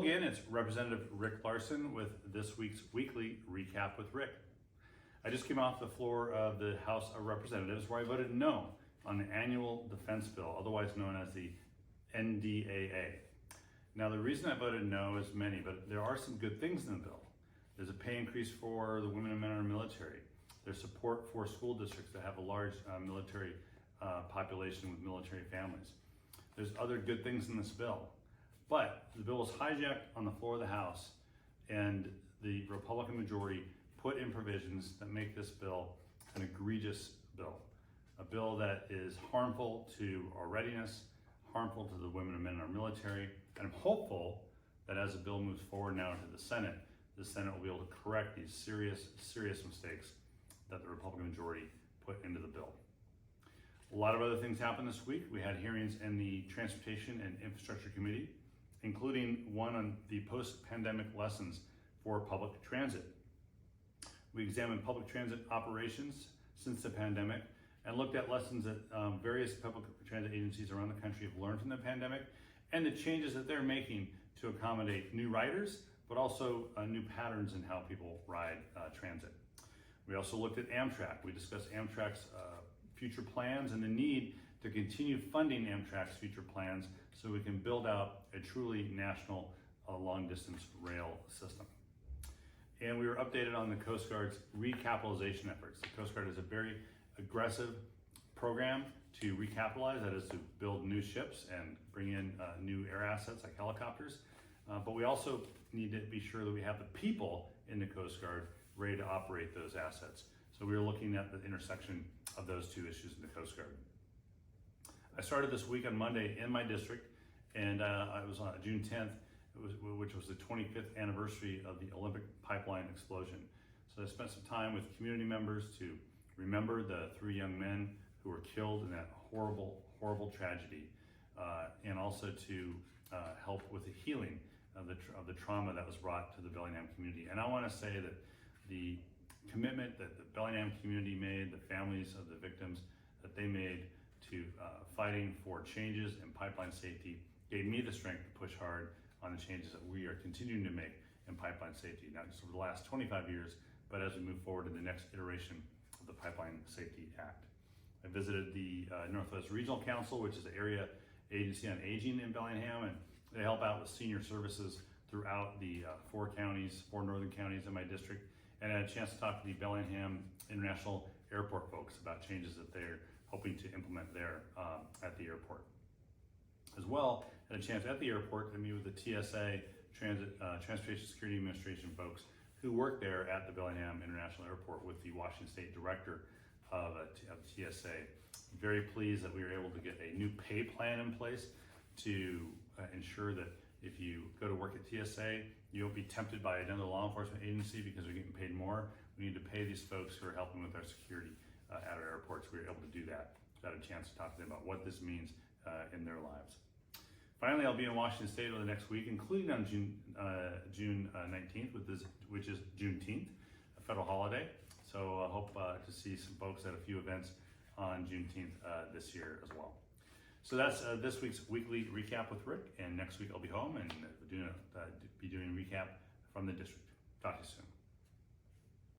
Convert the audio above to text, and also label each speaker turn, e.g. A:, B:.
A: again, it's Representative Rick Larsen with this week's weekly recap with Rick. I just came off the floor of the House of Representatives where I voted no on the annual defense bill, otherwise known as the NDAA. Now the reason I voted no is many, but there are some good things in the bill. There's a pay increase for the women and men in our military. There's support for school districts that have a large military population with military families. There's other good things in this bill. But the bill was hijacked on the floor of the House, and the Republican majority put in provisions that make this bill an egregious bill. A bill that is harmful to our readiness, harmful to the women and men in our military, and I'm hopeful that as the bill moves forward now to the Senate will be able to correct these serious mistakes that the Republican majority put into the bill. A lot of other things happened this week. We had hearings in the Transportation and Infrastructure Committee, including one on the post-pandemic lessons for public transit. We examined public transit operations since the pandemic and looked at lessons that various public transit agencies around the country have learned from the pandemic and the changes that they're making to accommodate new riders, but also new patterns in how people ride transit. We also looked at Amtrak. We discussed Amtrak's future plans and the need to continue funding Amtrak's future plans so we can build out a truly national long-distance rail system. And we were updated on the Coast Guard's recapitalization efforts. The Coast Guard is a very aggressive program to recapitalize, that is to build new ships and bring in new air assets like helicopters. But we also need to be sure that we have the people in the Coast Guard ready to operate those assets. So we were looking at the intersection of those two issues in the Coast Guard. I started this week on Monday in my district, and I was on June 10th, which was the 25th anniversary of the Olympic pipeline explosion. So I spent some time with community members to remember the 3 young men who were killed in that horrible tragedy, and also to help with the healing of the trauma that was brought to the Bellingham community. And I want to say that the commitment that the Bellingham community made, the families of the victims that they made to fighting for changes in pipeline safety gave me the strength to push hard on the changes that we are continuing to make in pipeline safety, not just over the last 25 years, but as we move forward in the next iteration of the Pipeline Safety Act. I visited the Northwest Regional Council, which is the area agency on aging in Bellingham, and they help out with senior services throughout the 4 northern counties in my district, and I had a chance to talk to the Bellingham International Airport folks about changes that they're hoping to implement there at the airport. As well, I had a chance at the airport to meet with the TSA, Transportation Security Administration folks who work there at the Bellingham International Airport with the Washington State Director of TSA. Very pleased that we were able to get a new pay plan in place to ensure that if you go to work at TSA, you won't be tempted by another law enforcement agency because they're getting paid more. We need to pay these folks who are helping with our security at our airports. We were able to do that. So I had a chance to talk to them about what this means in their lives. Finally, I'll be in Washington State over the next week, including on June 19th, which is Juneteenth, a federal holiday. So I hope to see some folks at a few events on Juneteenth this year as well. So that's this week's weekly recap with Rick, and next week I'll be home and be doing a recap from the district. Talk to you soon.